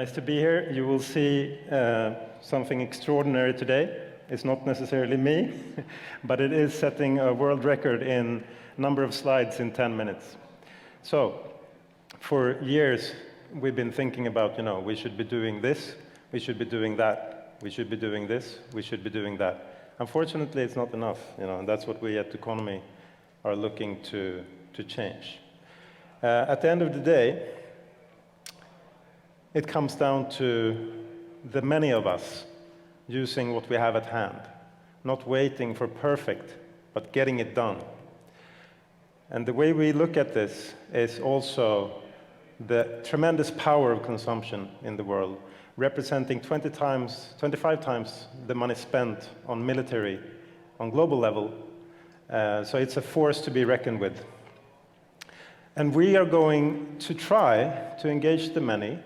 Nice to be here. You will see something extraordinary today. It's not necessarily me, but it is setting a world record in number of slides in 10 minutes. So, for years, we've been thinking about, we should be doing this, we should be doing that, we should be doing this, we should be doing that. Unfortunately, it's not enough, and that's what we at Economy are looking to change. At the end of the day, it comes down to the many of us using what we have at hand, not waiting for perfect, but getting it done. And the way we look at this is also the tremendous power of consumption in the world, representing 25 times the money spent on military on global level. So it's a force to be reckoned with. And we are going to try to engage the many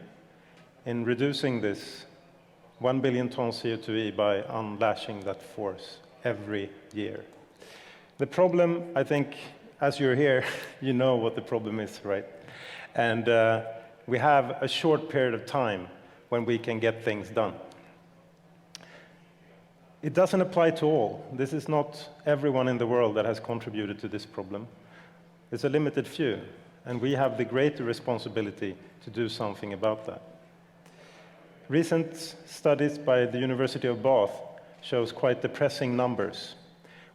in reducing this 1 billion ton CO2e by unlashing that force every year. The problem, I think, as you're here, you know what the problem is, right? And we have a short period of time when we can get things done. It doesn't apply to all. This is not everyone in the world that has contributed to this problem. It's a limited few, and we have the greater responsibility to do something about that. Recent studies by the University of Bath shows quite depressing numbers.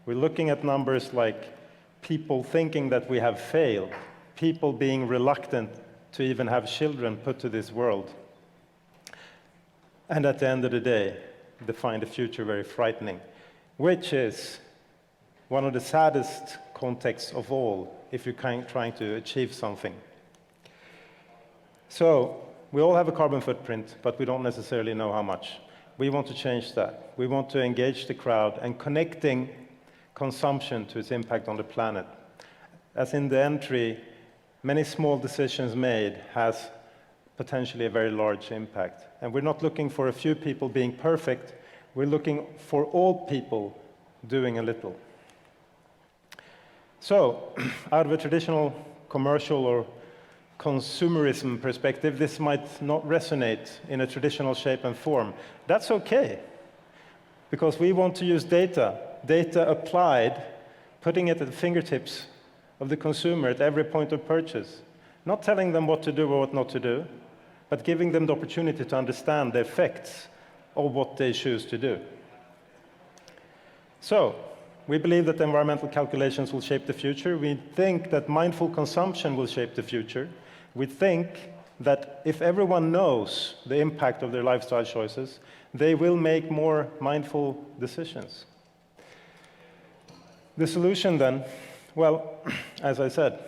We're looking at numbers like people thinking that we have failed, people being reluctant to even have children put to this world. And at the end of the day, they find the future very frightening, which is one of the saddest contexts of all if you're trying to achieve something. So, we all have a carbon footprint, but we don't necessarily know how much. We want to change that. We want to engage the crowd and connecting consumption to its impact on the planet. As in the entry, many small decisions made has potentially a very large impact. And we're not looking for a few people being perfect, we're looking for all people doing a little. So, out of a traditional commercial or consumerism perspective, this might not resonate in a traditional shape and form. That's okay, because we want to use data applied, putting it at the fingertips of the consumer at every point of purchase, not telling them what to do or what not to do, but giving them the opportunity to understand the effects of what they choose to do. So, we believe that environmental calculations will shape the future. We think that mindful consumption will shape the future. We think that if everyone knows the impact of their lifestyle choices, they will make more mindful decisions. The solution then, well, as I said,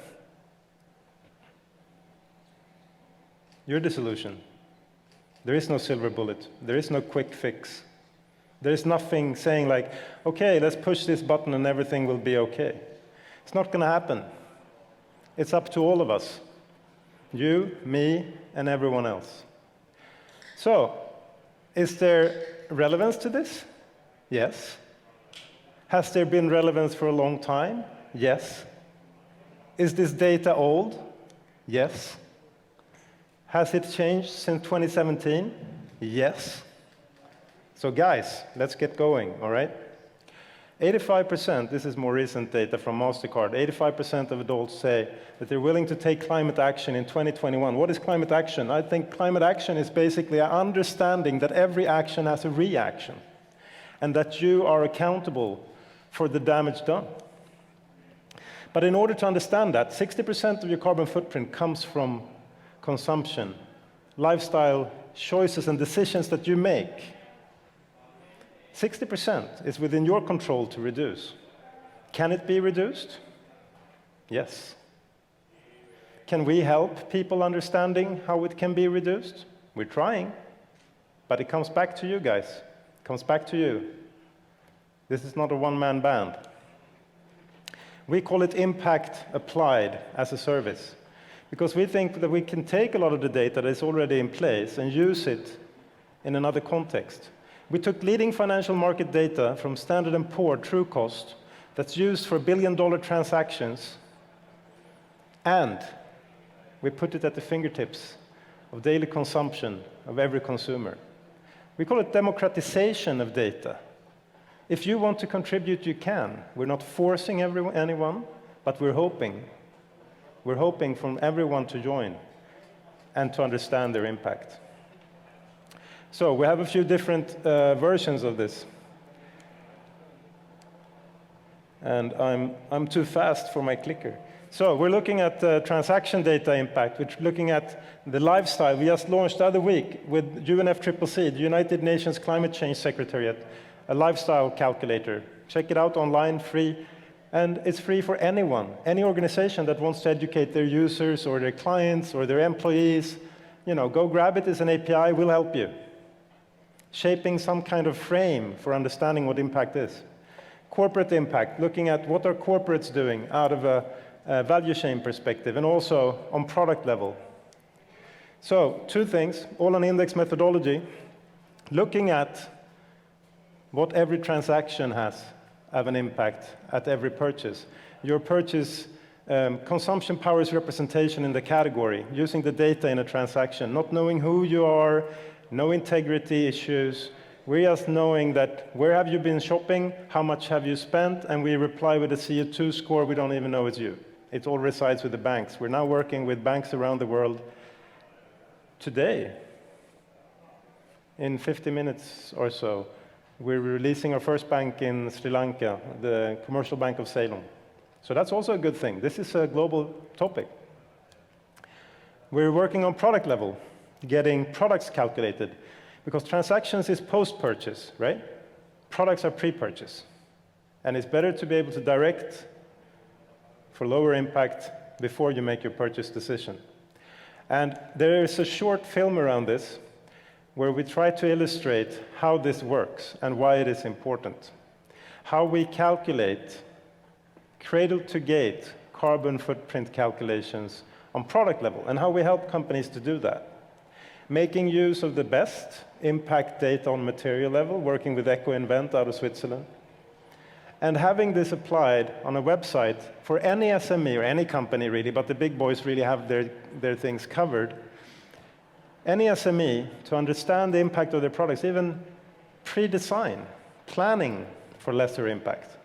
you're the solution. There is no silver bullet. There is no quick fix. There is nothing saying like, okay, let's push this button and everything will be okay. It's not going to happen. It's up to all of us. You, me, and everyone else. So, is there relevance to this? Yes. Has there been relevance for a long time? Yes. Is this data old? Yes. Has it changed since 2017? Yes. So guys, let's get going, all right? 85%, this is more recent data from MasterCard, 85% of adults say that they're willing to take climate action in 2021. What is climate action? I think climate action is basically an understanding that every action has a reaction, and that you are accountable for the damage done. But in order to understand that, 60% of your carbon footprint comes from consumption, lifestyle choices and decisions that you make. 60% is within your control to reduce. Can it be reduced? Yes. Can we help people understanding how it can be reduced? We're trying, but it comes back to you guys. It comes back to you. This is not a one-man band. We call it impact applied as a service, because we think that we can take a lot of the data that is already in place and use it in another context. We took leading financial market data from Standard & Poor's Trucost that's used for billion-dollar transactions, and we put it at the fingertips of daily consumption of every consumer. We call it democratization of data. If you want to contribute, you can. We're not forcing anyone, but we're hoping. We're hoping from everyone to join and to understand their impact. So we have a few different versions of this. And I'm too fast for my clicker. So we're looking at transaction data impact, which we're looking at the lifestyle. We just launched the other week with UNFCCC, the United Nations Climate Change Secretariat, a lifestyle calculator. Check it out online, free. And it's free for anyone, any organization that wants to educate their users or their clients or their employees. You know, go grab it as an API, we'll help you. Shaping some kind of frame for understanding what impact is. Corporate impact, looking at what are corporates doing out of a value chain perspective, and also on product level. So, two things, all on index methodology, looking at what every transaction has of an impact at every purchase. Your purchase consumption power is representation in the category, using the data in a transaction, not knowing who you are, no integrity issues. We're just knowing that where have you been shopping, how much have you spent, and we reply with a CO2 score, we don't even know it's you. It all resides with the banks. We're now working with banks around the world today. In 50 minutes or so, we're releasing our first bank in Sri Lanka, the Commercial Bank of Ceylon. So that's also a good thing. This is a global topic. We're working on product level, getting products calculated, because transactions is post-purchase, right? Products are pre-purchase. And it's better to be able to direct for lower impact before you make your purchase decision. And there is a short film around this where we try to illustrate how this works and why it is important. How we calculate cradle-to-gate carbon footprint calculations on product level, and how we help companies to do that. Making use of the best impact data on material level, working with EcoInvent out of Switzerland, and having this applied on a website for any SME or any company really, but the big boys really have their things covered. Any SME to understand the impact of their products, even pre-design, planning for lesser impact.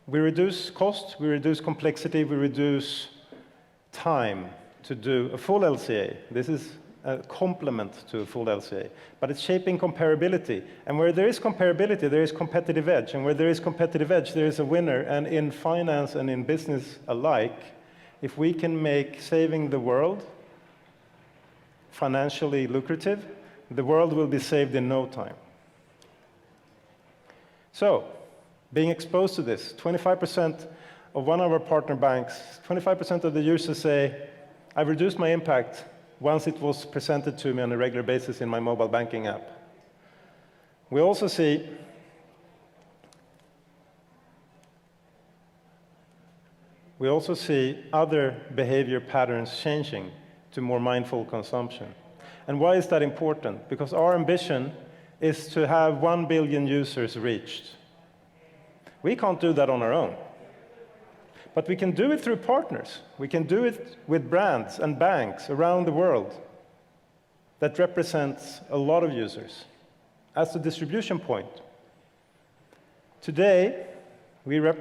We reduce cost, we reduce complexity, we reduce time to do a full LCA. This is a complement to a full LCA, but it's shaping comparability. And where there is comparability, there is competitive edge. And where there is competitive edge, there is a winner. And in finance and in business alike, if we can make saving the world financially lucrative, the world will be saved in no time. So, being exposed to this, 25% of one of our partner banks, 25% of the users say, I've reduced my impact once it was presented to me on a regular basis in my mobile banking app. We also see other behavior patterns changing to more mindful consumption. And why is that important? Because our ambition is to have 1 billion users reached. We can't do that on our own. But we can do it through partners. We can do it with brands and banks around the world that represents a lot of users as a distribution point. Today, we work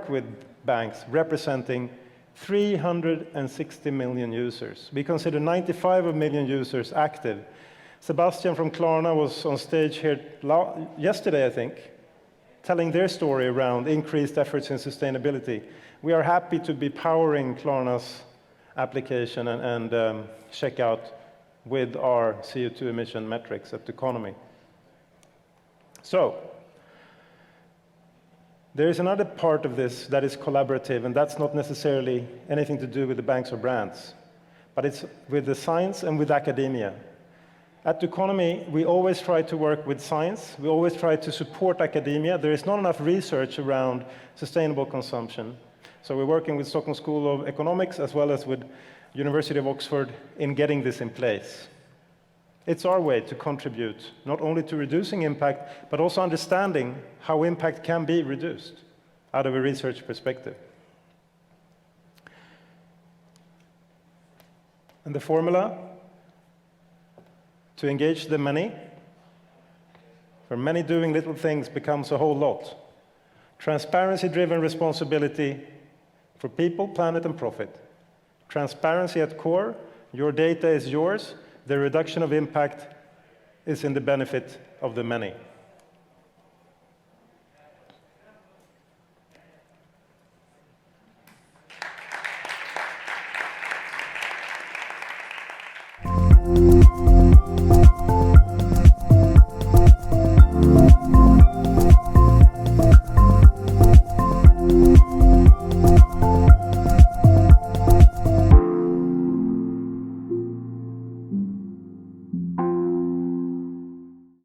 with banks representing 360 million users. We consider 95 million users active. Sebastian from Klarna was on stage here yesterday, I think, telling their story around increased efforts in sustainability. We are happy to be powering Klarna's application and checkout with our CO2 emission metrics at Economy. So, there is another part of this that is collaborative, and that's not necessarily anything to do with the banks or brands, but it's with the science and with academia. At Economy, we always try to work with science. We always try to support academia. There is not enough research around sustainable consumption. So we're working with Stockholm School of Economics as well as with University of Oxford in getting this in place. It's our way to contribute not only to reducing impact, but also understanding how impact can be reduced out of a research perspective. And the formula to engage the many, where many doing little things becomes a whole lot. Transparency-driven responsibility for people, planet, and profit. Transparency at core, your data is yours, the reduction of impact is in the benefit of the many.